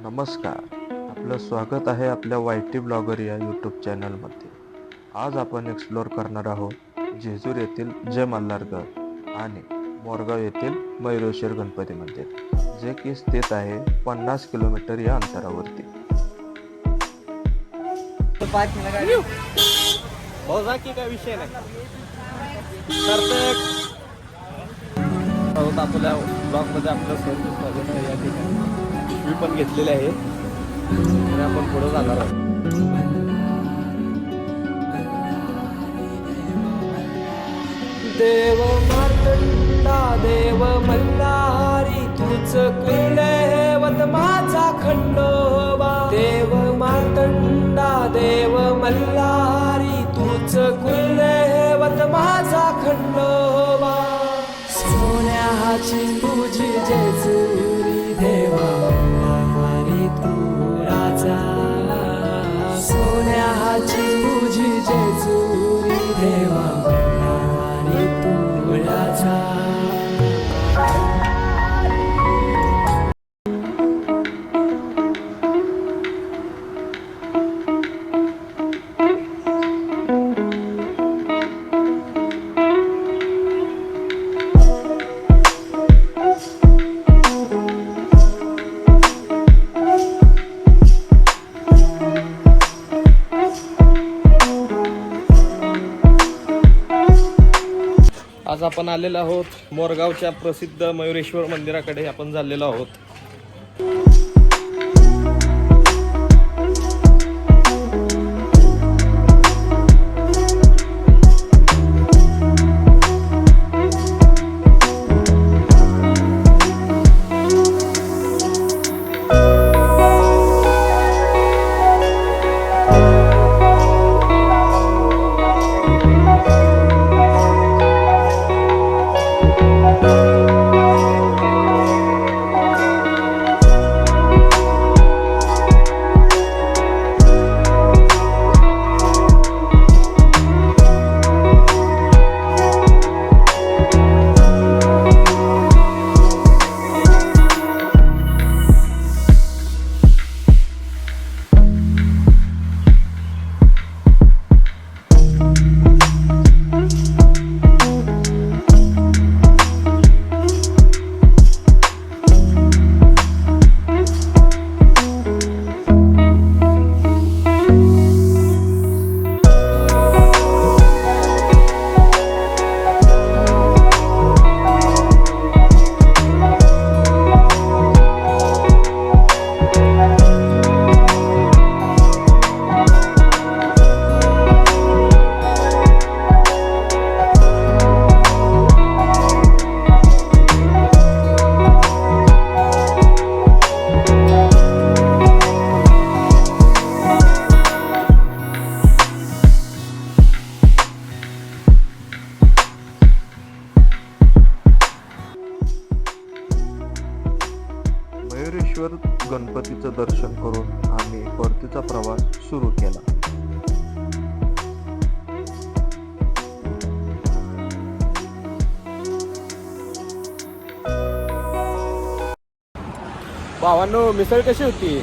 नमस्कार, आपलं स्वागत आहे आपल्या वायटी ब्लॉगर या यूट्यूब चॅनलमध्ये. आज आपण एक्सप्लोअर करणार आहोत जेजूर येथील जय मल्हारगड आणि मोरगाव येथील मयुरेश्वर गणपती मंदिर, जे की स्थित आहे 50 किलोमीटर या अंतरावरती. की काय विषय नाही तर आपल्या ब्लॉगमध्ये आपलं सर्व स्वागत आहे. या ठिकाणी मी पण घेतलेले आहे आणि आपण पुढे जाणार आहोत. देव मार्तंडा देव मल्हारी तूच कुलदैवत माझा खंडोबा. देव मार्तंडा देव मल्हारी तूच कुलदैवत माझा खंडोबा. सोन्याची तुझी जेजुरी देवा मल्हारी तू राजा. सोन्याची तुझी जेजुरी देवा मल्हारी तू राजा. आज आपण आलेलो आहोत मोरगावच्या प्रसिद्ध मयुरेश्वर मंदिराकडे आपण चाललेलो आहोत. मयुरेश्वर गणपतीचं दर्शन करून आम्ही परतीचा प्रवास सुरू केला. भावांनो, मिसळ कशी होती?